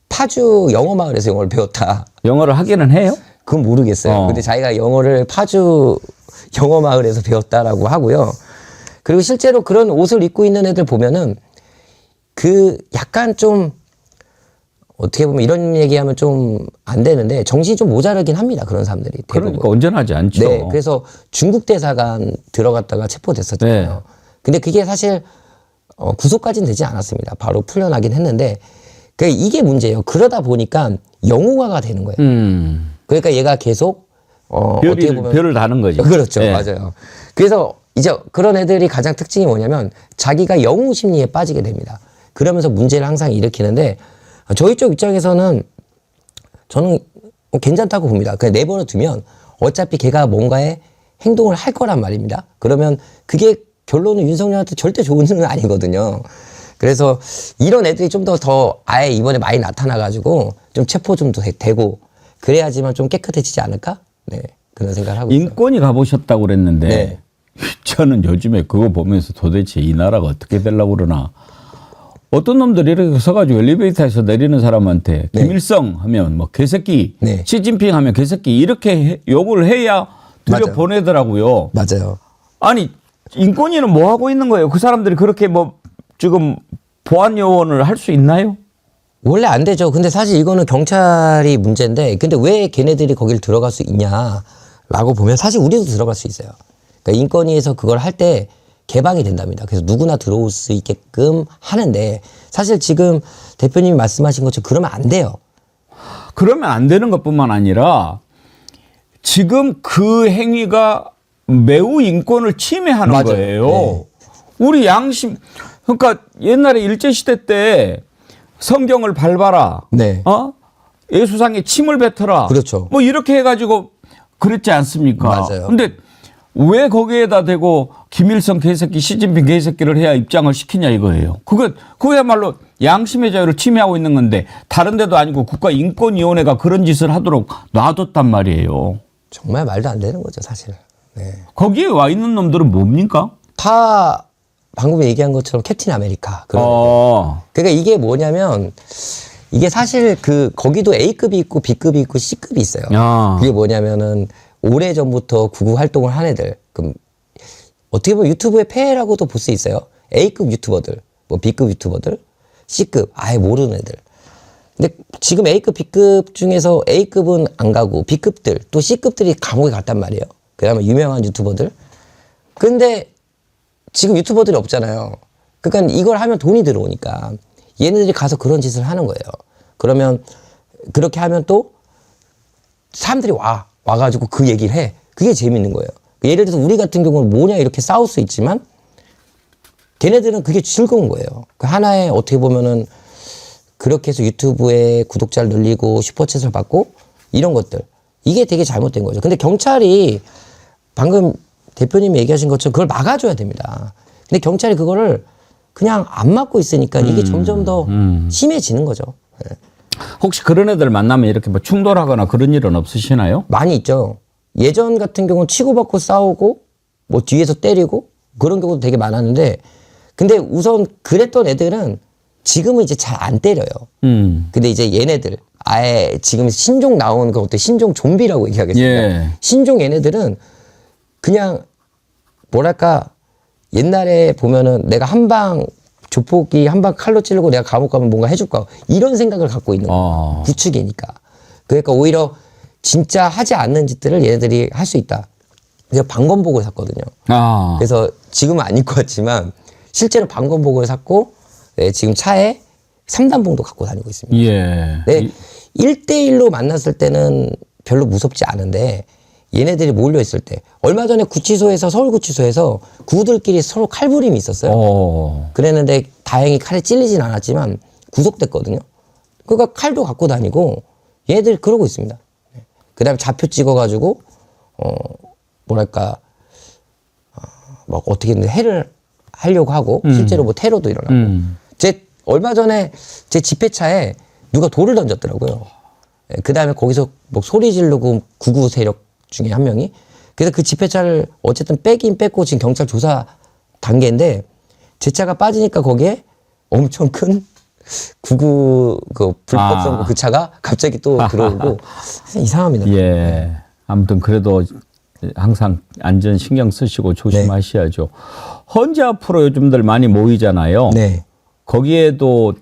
파주 영어 마을에서 영어를 배웠다. 영어를 하기는 해요? 그건 모르겠어요. 근데 자기가 영어를 파주 영어 마을에서 배웠다라고 하고요. 그리고 실제로 그런 옷을 입고 있는 애들 보면은 그 약간 좀 어떻게 보면 이런 얘기하면 좀 안 되는데 정신이 좀 모자라긴 합니다. 그런 사람들이. 대부분. 그러니까 온전하지 않죠. 네. 그래서 중국 대사관 들어갔다가 체포됐었잖아요. 네. 근데 그게 사실 구속까지는 되지 않았습니다. 바로 풀려나긴 했는데 이게 문제예요. 그러다 보니까 영웅화가 되는 거예요. 그러니까 얘가 계속 어떻게 보면 별을 다는 거죠. 그렇죠. 네. 맞아요. 그래서 이제 그런 애들이 가장 특징이 뭐냐면 자기가 영웅 심리에 빠지게 됩니다. 그러면서 문제를 항상 일으키는데 저희 쪽 입장에서는 저는 괜찮다고 봅니다. 그냥 내버려 두면 어차피 걔가 뭔가의 행동을 할 거란 말입니다. 그러면 그게 결론은 윤석열한테 절대 좋은 일은 아니거든요. 그래서 이런 애들이 좀 더 아예 이번에 많이 나타나가지고 좀 체포 좀 되고 그래야지만 좀 깨끗해지지 않을까? 네. 그런 생각을 하고 있어요. 인권이 가보셨다고 그랬는데 네. 저는 요즘에 그거 보면서 도대체 이 나라가 어떻게 되려고 그러나 어떤 놈들이 이렇게 서가지고 엘리베이터에서 내리는 사람한테 네. 김일성 하면 뭐 개새끼, 네. 시진핑 하면 개새끼 이렇게 욕을 해야 들여보내더라고요. 맞아요. 아니 인권위는 뭐 하고 있는 거예요? 그 사람들이 그렇게 뭐 지금 보안 요원을 할 수 있나요? 원래 안 되죠. 근데 사실 이거는 경찰이 문제인데 근데 왜 걔네들이 거길 들어갈 수 있냐라고 보면 사실 우리도 들어갈 수 있어요. 그러니까 인권위에서 그걸 할 때 개방이 된답니다. 그래서 누구나 들어올 수 있게끔 하는데 사실 지금 대표님이 말씀하신 것처럼 그러면 안 돼요. 그러면 안 되는 것뿐만 아니라 지금 그 행위가 매우 인권을 침해하는 맞아요. 거예요. 네. 우리 양심 그러니까 옛날에 일제시대 때 성경을 밟아라. 네. 예수상에 침을 뱉어라. 그렇죠. 뭐 이렇게 해가지고 그랬지 않습니까? 맞아요. 근데 왜 거기에다 대고 김일성 개새끼, 시진핑 개새끼를 해야 입장을 시키냐 이거예요. 그거야말로 양심의 자유를 침해하고 있는 건데 다른 데도 아니고 국가인권위원회가 그런 짓을 하도록 놔뒀단 말이에요. 정말 말도 안 되는 거죠, 사실. 네. 거기에 와 있는 놈들은 뭡니까? 다 방금 얘기한 것처럼 캡틴 아메리카. 어. 그러니까 이게 뭐냐면 이게 사실 거기도 A급이 있고 B급이 있고 C급이 있어요. 야. 그게 뭐냐면은 오래 전부터 구구 활동을 한 애들. 그럼 어떻게 보면 유튜브의 폐해라고도 볼 수 있어요. A급 유튜버들, 뭐 B급 유튜버들, C급 아예 모르는 애들. 근데 지금 A급, B급 중에서 A급은 안 가고 B급들 또 C급들이 감옥에 갔단 말이에요. 그다음에 유명한 유튜버들. 근데 지금 유튜버들이 없잖아요. 그러니까 이걸 하면 돈이 들어오니까 얘네들이 가서 그런 짓을 하는 거예요. 그러면 그렇게 하면 또 사람들이 와가지고 그 얘기를 해. 그게 재밌는 거예요. 예를 들어서 우리 같은 경우는 뭐냐 이렇게 싸울 수 있지만 걔네들은 그게 즐거운 거예요. 그 하나의 어떻게 보면은 그렇게 해서 유튜브에 구독자를 늘리고 슈퍼챗을 받고 이런 것들. 이게 되게 잘못된 거죠. 근데 경찰이 방금 대표님이 얘기하신 것처럼 그걸 막아줘야 됩니다. 근데 경찰이 그거를 그냥 안 막고 있으니까 이게 점점 더 심해지는 거죠. 네. 혹시 그런 애들 만나면 이렇게 뭐 충돌하거나 그런 일은 없으시나요? 많이 있죠. 예전 같은 경우는 치고받고 싸우고 뭐 뒤에서 때리고 그런 경우도 되게 많았는데 근데 우선 그랬던 애들은 지금은 이제 잘 안 때려요. 근데 이제 얘네들 아예 지금 신종 나오는 것도 신종 좀비라고 얘기하겠습니다. 예. 신종 얘네들은 그냥 뭐랄까 옛날에 보면은 내가 조폭이 한 방 칼로 찌르고 내가 감옥 가면 뭔가 해줄까 이런 생각을 갖고 있는 거예요. 구축이니까. 그러니까 오히려 진짜 하지 않는 짓들을 얘네들이 할 수 있다. 그래서 방검복을 샀거든요. 그래서 지금은 안 입고 왔지만 실제로 방검복을 샀고 네, 지금 차에 3단봉도 갖고 다니고 있습니다. 예. 네, 1대1로 만났을 때는 별로 무섭지 않은데 얘네들이 몰려있을 때 얼마 전에 서울구치소에서 구들끼리 서로 칼부림이 있었어요. 그랬는데 다행히 칼에 찔리진 않았지만 구속됐거든요. 그러니까 칼도 갖고 다니고 얘네들이 그러고 있습니다. 그 다음에 좌표 찍어가지고 막 어떻게든 해를 하려고 하고 실제로 뭐 테러도 일어나고 얼마 전에 제 집회차에 누가 돌을 던졌더라고요. 그 다음에 거기서 뭐 소리 지르고 구구 세력 중에 한 명이 그래서 그 집회차를 어쨌든 빼긴 뺐고 지금 경찰 조사 단계인데 제 차가 빠지니까 거기에 엄청 큰 구구 불법 선거 그 차가 갑자기 또 들어오고 이상합니다. 예. 아무튼 그래도 항상 안전 신경 쓰시고 조심하셔야죠. 헌재 앞으로 요즘들 많이 모이잖아요. 네. 거기에도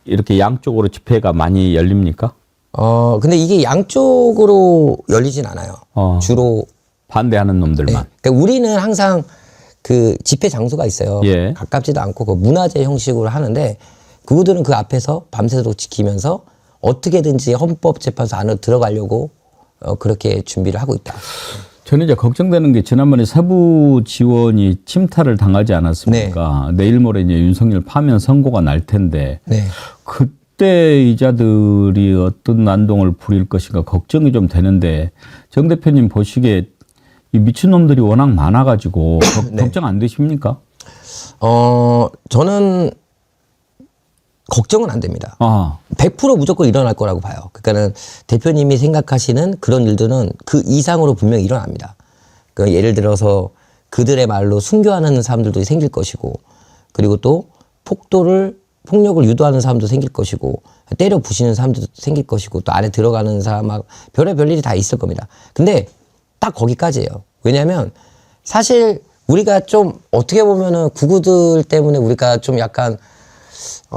이렇게 양쪽으로 집회가 많이 열립니까? 근데 이게 양쪽으로 열리진 않아요. 주로 반대하는 놈들만. 네. 그러니까 우리는 항상 그 집회 장소가 있어요. 예. 가깝지도 않고 그 문화재 형식으로 하는데 그들은 그 앞에서 밤새도록 지키면서 어떻게든지 헌법재판소 안으로 들어가려고 그렇게 준비를 하고 있다. 저는 이제 걱정되는 게 지난번에 세부 지원이 침탈을 당하지 않았습니까? 내일 모레 이제 윤석열 파면 선고가 날 텐데 네. 그때 이자들이 어떤 난동을 부릴 것인가 걱정이 좀 되는데 정 대표님 보시기에 이 미친놈들이 워낙 많아가지고 걱정 안 되십니까? 저는 걱정은 안 됩니다. 100% 무조건 일어날 거라고 봐요. 그러니까는 대표님이 생각하시는 그런 일들은 그 이상으로 분명히 일어납니다. 그러니까 예를 들어서 그들의 말로 순교하는 사람들도 생길 것이고, 그리고 또 폭력을 유도하는 사람도 생길 것이고, 때려 부시는 사람도 생길 것이고, 또 안에 들어가는 사람 막 별의별 일이 다 있을 겁니다. 근데 딱 거기까지예요. 왜냐하면 사실 우리가 좀 어떻게 보면은 구구들 때문에 우리가 좀 약간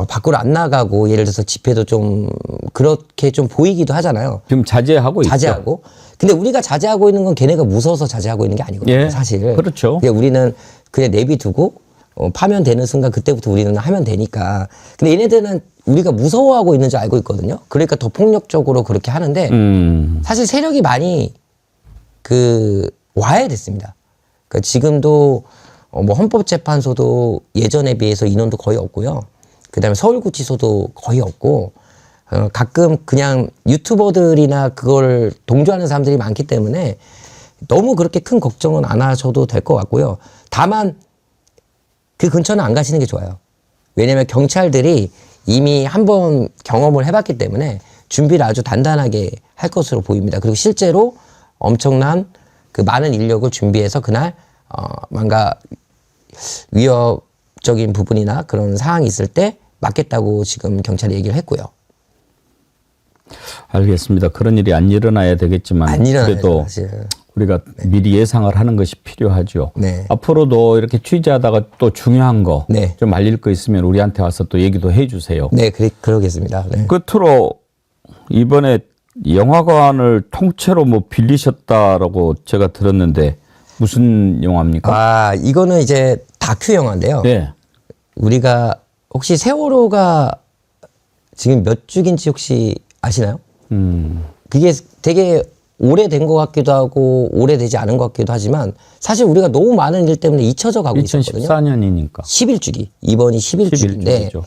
밖으로 안 나가고 예를 들어서 집회도 좀 그렇게 좀 보이기도 하잖아요. 지금 자제하고 있죠. 근데 우리가 자제하고 있는 건 걔네가 무서워서 자제하고 있는 게 아니거든요. 예, 사실. 그렇죠. 우리는 그냥 내비두고 파면되는 순간 그때부터 우리는 하면 되니까. 근데 얘네들은 우리가 무서워하고 있는 줄 알고 있거든요. 그러니까 더 폭력적으로 그렇게 하는데 사실 세력이 많이 와해됐습니다. 그러니까 지금도 뭐 헌법재판소도 예전에 비해서 인원도 거의 없고요. 그다음에 서울구치소도 거의 없고 가끔 그냥 유튜버들이나 그걸 동조하는 사람들이 많기 때문에 너무 그렇게 큰 걱정은 안 하셔도 될 것 같고요. 다만 그 근처는 안 가시는 게 좋아요. 왜냐면 경찰들이 이미 한번 경험을 해봤기 때문에 준비를 아주 단단하게 할 것으로 보입니다. 그리고 실제로 엄청난 그 많은 인력을 준비해서 그날 뭔가 위협적인 부분이나 그런 상황이 있을 때 막겠다고 지금 경찰이 얘기를 했고요. 알겠습니다. 그런 일이 안 일어나야 되겠지만 안 일어나야죠, 그래도 사실. 우리가 미리 예상을 하는 것이 필요하죠. 네. 앞으로도 이렇게 취재하다가 또 중요한 거 좀 네. 알릴 거 있으면 우리한테 와서 또 얘기도 해 주세요. 네, 그러겠습니다. 네. 끝으로 이번에 영화관을 통째로 뭐 빌리셨다라고 제가 들었는데 무슨 영화입니까? 아, 이거는 이제 다큐 영화인데요. 네. 우리가 혹시 세월호가 지금 몇 주기인지 혹시 아시나요? 그게 되게 오래된 것 같기도 하고 오래되지 않은 것 같기도 하지만 사실 우리가 너무 많은 일 때문에 잊혀져 가고 있었거든요. 2014년이니까. 11주기. 이번이 11주기인데 11주기죠.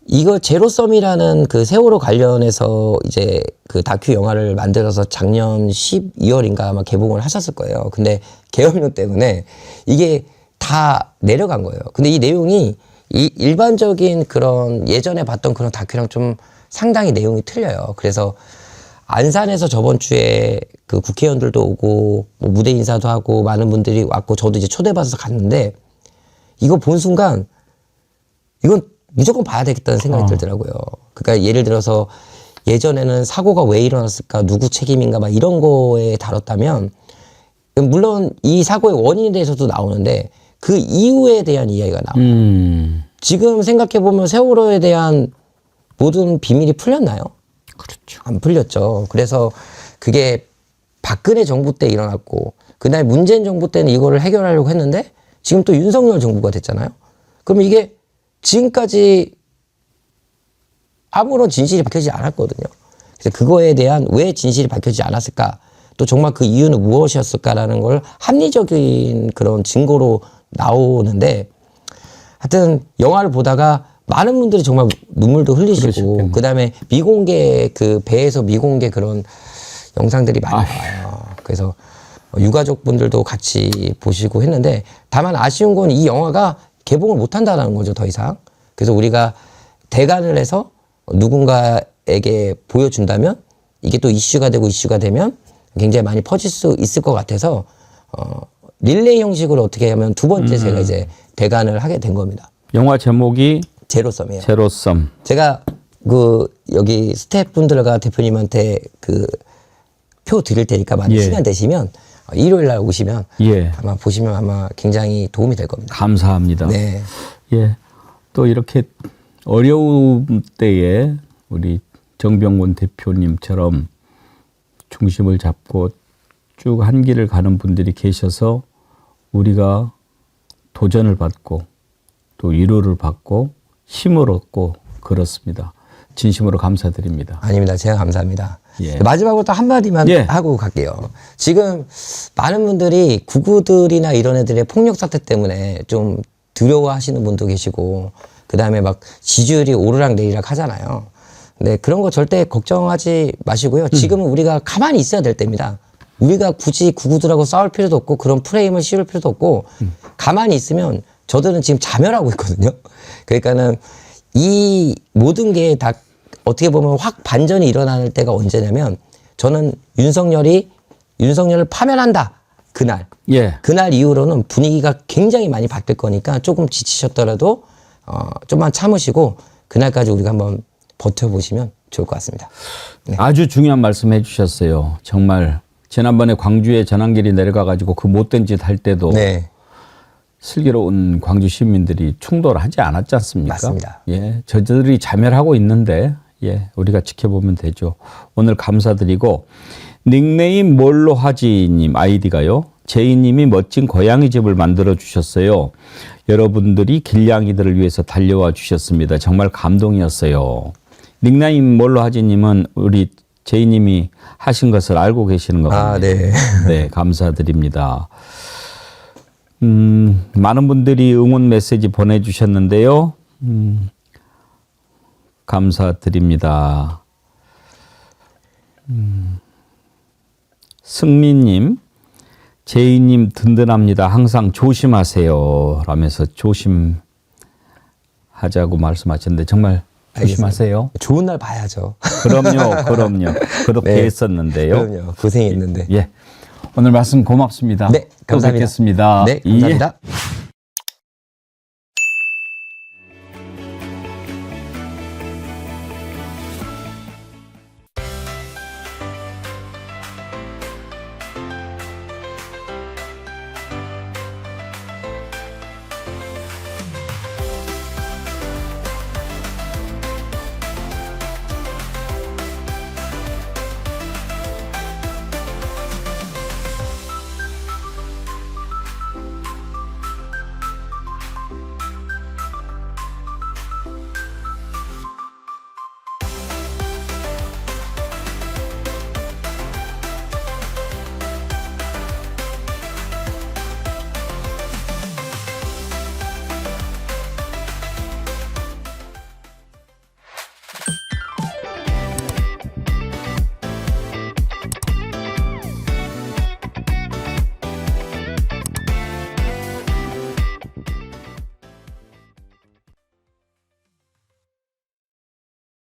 이거 제로섬이라는 그 세월호 관련해서 이제 그 다큐 영화를 만들어서 작년 12월인가 아마 개봉을 하셨을 거예요. 근데 계엄령 때문에 이게 다 내려간 거예요. 근데 이 내용이 이 일반적인 그런 예전에 봤던 그런 다큐랑 좀 상당히 내용이 틀려요. 그래서 안산에서 저번 주에 그 국회의원들도 오고 뭐 무대 인사도 하고 많은 분들이 왔고 저도 이제 초대받아서 갔는데 이거 본 순간 이건 무조건 봐야 되겠다는 생각이 들더라고요. 그러니까 예를 들어서 예전에는 사고가 왜 일어났을까, 누구 책임인가 막 이런 거에 다뤘다면 물론 이 사고의 원인에 대해서도 나오는데 그 이유에 대한 이야기가 나와요. 지금 생각해보면 세월호에 대한 모든 비밀이 풀렸나요? 그렇죠. 안 풀렸죠. 그래서 그게 박근혜 정부 때 일어났고 그날 문재인 정부 때는 이거를 해결하려고 했는데 지금 또 윤석열 정부가 됐잖아요. 그럼 이게 지금까지 아무런 진실이 밝혀지지 않았거든요. 그래서 그거에 대한 왜 진실이 밝혀지지 않았을까? 또 정말 그 이유는 무엇이었을까라는 걸 합리적인 그런 증거로 나오는데 하여튼 영화를 보다가 많은 분들이 정말 눈물도 흘리시고 그다음에 미공개 그 배에서 미공개 그런 영상들이 많이 나와요. 그래서 유가족 분들도 같이 보시고 했는데 다만 아쉬운 건 이 영화가 개봉을 못 한다는 거죠, 더 이상. 그래서 우리가 대관을 해서 누군가에게 보여준다면 이게 또 이슈가 되고 이슈가 되면 굉장히 많이 퍼질 수 있을 것 같아서 릴레이 형식으로 어떻게 하면 두 번째 제가 이제 대관을 하게 된 겁니다. 영화 제목이 제로섬이에요. 제로섬. 제가 그 여기 스태프분들과 대표님한테 그 표 드릴 테니까 만약 시간 되시면 일요일 날 오시면 아마 보시면 아마 굉장히 도움이 될 겁니다. 감사합니다. 네. 예. 또 이렇게 어려운 때에 우리 정병곤 대표님처럼 중심을 잡고 쭉 한 길을 가는 분들이 계셔서 우리가 도전을 받고 또 위로를 받고 힘을 얻고 그렇습니다. 진심으로 감사드립니다. 아닙니다. 제가 감사합니다. 예. 마지막으로 또 한마디만 하고 갈게요. 지금 많은 분들이 구구들이나 이런 애들의 폭력 사태 때문에 좀 두려워하시는 분도 계시고 그다음에 막 지지율이 오르락 내리락 하잖아요. 근데 그런 거 절대 걱정하지 마시고요. 지금은 우리가 가만히 있어야 될 때입니다. 우리가 굳이 구구들하고 싸울 필요도 없고 그런 프레임을 씌울 필요도 없고 가만히 있으면 저들은 지금 자멸하고 있거든요. 그러니까는 이 모든 게 다 어떻게 보면 확 반전이 일어날 때가 언제냐면 저는 윤석열을 파면한다. 그날. 그날 이후로는 분위기가 굉장히 많이 바뀔 거니까 조금 지치셨더라도 좀만 참으시고 그날까지 우리가 한번 버텨보시면 좋을 것 같습니다. 네. 아주 중요한 말씀 해주셨어요. 정말 지난번에 광주에 전환길이 내려가가지고 그 못된 짓 할 때도 슬기로운 광주 시민들이 충돌하지 않았지 않습니까? 맞습니다. 예, 저들이 자멸하고 있는데 우리가 지켜보면 되죠. 오늘 감사드리고 닉네임 뭘로 하지님 아이디가요. 제이님이 멋진 고양이 집을 만들어 주셨어요. 여러분들이 길냥이들을 위해서 달려와 주셨습니다. 정말 감동이었어요. 닉네임 뭘로 하지님은 우리 제이님이 하신 것을 알고 계시는 것 같네요. 네. 네, 감사드립니다. 많은 분들이 응원 메시지 보내주셨는데요. 감사드립니다. 승민님, 제이님 든든합니다. 항상 조심하세요. 라면서 조심하자고 말씀하셨는데 정말 조심하세요. 좋은 날 봐야죠. 그럼요. 그렇게 네. 했었는데요. 그럼요. 고생했는데. 예. 오늘 말씀 고맙습니다. 네, 감사합니다. 또 뵙겠습니다. 네, 감사합니다. 예.